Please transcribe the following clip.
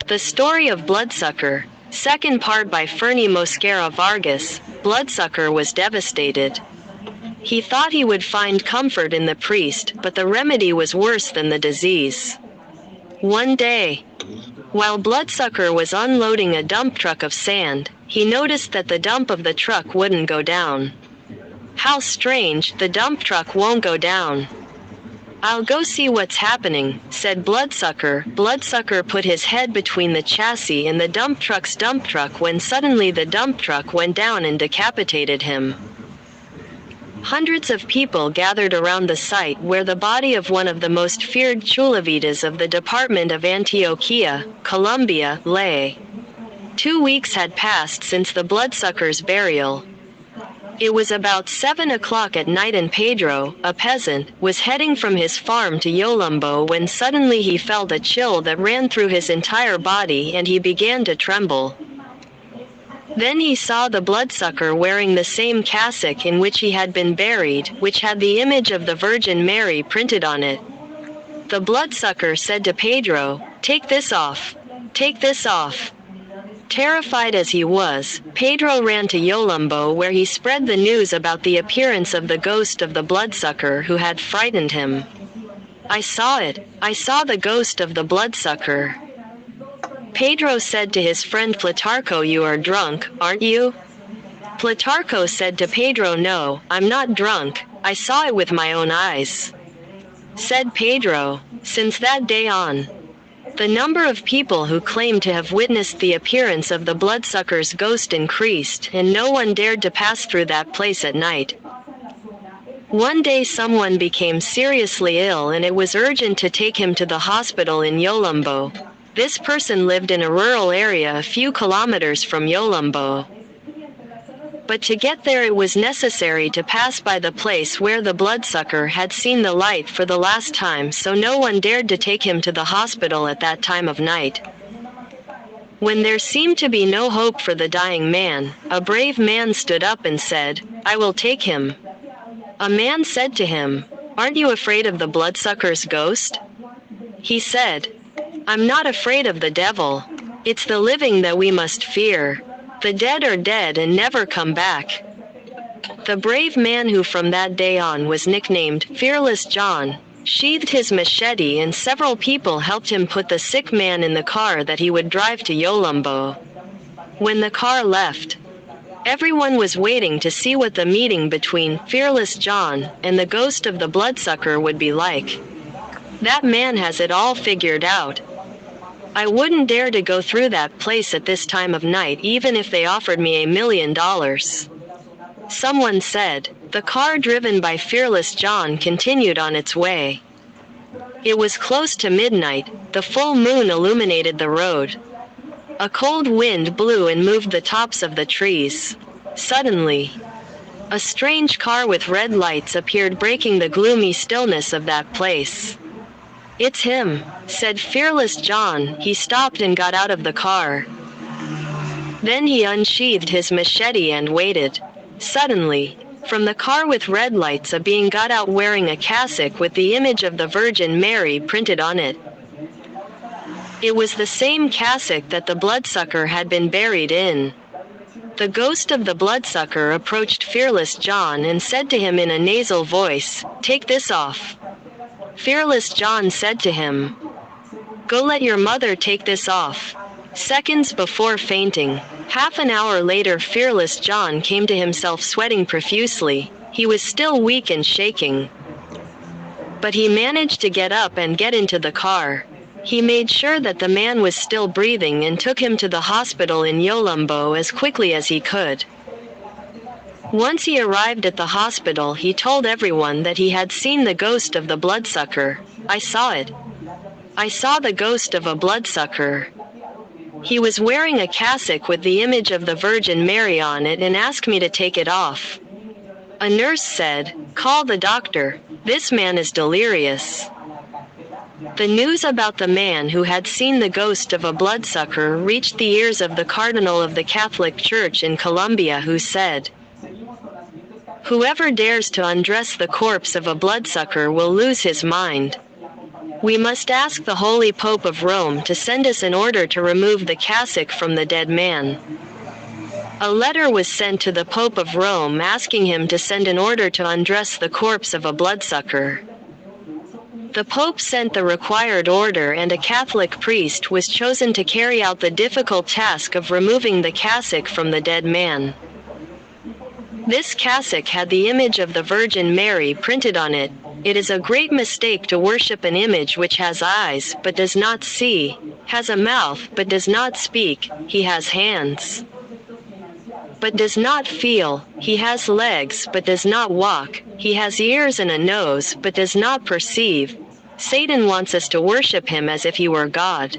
The Story of Bloodsucker, second part by Fernie Mosquera Vargas. Bloodsucker was devastated. He thought he would find comfort in the priest, but the remedy was worse than the disease. One day, while Bloodsucker was unloading a dump truck of sand, he noticed that the dump of the truck wouldn't go down. "How strange, the dump truck won't go down. I'll go see what's happening," said Bloodsucker. Bloodsucker put his head between the chassis and the dump truck when suddenly the dump truck went down and decapitated him. Hundreds of people gathered around the site where the body of one of the most feared Chulavitas of the Department of Antioquia, Colombia, lay. 2 weeks had passed since the Bloodsucker's burial. It was about 7 o'clock at night and Pedro, a peasant, was heading from his farm to Yolumbo when suddenly he felt a chill that ran through his entire body and he began to tremble. Then he saw the Bloodsucker wearing the same cassock in which he had been buried, which had the image of the Virgin Mary printed on it. The Bloodsucker said to Pedro, "Take this off. Take this off." Terrified as he was, Pedro ran to Yolumbo where he spread the news about the appearance of the ghost of the Bloodsucker who had frightened him. "I saw it. I saw the ghost of the Bloodsucker." Pedro said to his friend Plutarco, "You are drunk, aren't you?" Plutarco said to Pedro, "No, I'm not drunk, I saw it with my own eyes." Said Pedro, since that day on, the number of people who claimed to have witnessed the appearance of the Bloodsucker's ghost increased, and no one dared to pass through that place at night. One day someone became seriously ill and it was urgent to take him to the hospital in Yolumbo. This person lived in a rural area a few kilometers from Yolumbo. But to get there it was necessary to pass by the place where the Bloodsucker had seen the light for the last time, so no one dared to take him to the hospital at that time of night. When there seemed to be no hope for the dying man, a brave man stood up and said, "I will take him." A man said to him, "Aren't you afraid of the Bloodsucker's ghost?" He said, "I'm not afraid of the devil. It's the living that we must fear. The dead are dead and never come back." The brave man, who from that day on was nicknamed Fearless John, sheathed his machete and several people helped him put the sick man in the car that he would drive to Yolumbo. When the car left, everyone was waiting to see what the meeting between Fearless John and the ghost of the Bloodsucker would be like. That man has it all figured out. I wouldn't dare to go through that place at this time of night even if they offered me $1 million. Someone said. The car driven by Fearless John continued on its way. It was close to midnight, the full moon illuminated the road. A cold wind blew and moved the tops of the trees. Suddenly, a strange car with red lights appeared, breaking the gloomy stillness of that place. "It's him," said Fearless John. He stopped and got out of the car. Then he unsheathed his machete and waited. Suddenly, from the car with red lights, a being got out wearing a cassock with the image of the Virgin Mary printed on it. It was the same cassock that the Bloodsucker had been buried in. The ghost of the Bloodsucker approached Fearless John and said to him in a nasal voice, "Take this off." Fearless John said to him, "Go let your mother take this off." Seconds before fainting. Half an hour later Fearless John came to himself sweating profusely. He was still weak and shaking. But he managed to get up and get into the car. He made sure that the man was still breathing and took him to the hospital in Yolumbo as quickly as he could. Once he arrived at the hospital, he told everyone that he had seen the ghost of the Bloodsucker. "I saw it. I saw the ghost of a Bloodsucker. He was wearing a cassock with the image of the Virgin Mary on it and asked me to take it off." A nurse said, "Call the doctor. This man is delirious." The news about the man who had seen the ghost of a Bloodsucker reached the ears of the Cardinal of the Catholic Church in Colombia, who said, "Whoever dares to undress the corpse of a Bloodsucker will lose his mind." We must ask the Holy Pope of Rome to send us an order to remove the cassock from the dead man. A letter was sent to the Pope of Rome asking him to send an order to undress the corpse of a bloodsucker. The Pope sent the required order, and a Catholic priest was chosen to carry out the difficult task of removing the cassock from the dead man. This cassock had the image of the Virgin Mary printed on it. It is a great mistake to worship an image which has eyes but does not see, has a mouth but does not speak, he has hands but does not feel, he has legs but does not walk, he has ears and a nose but does not perceive. Satan wants us to worship him as if he were God.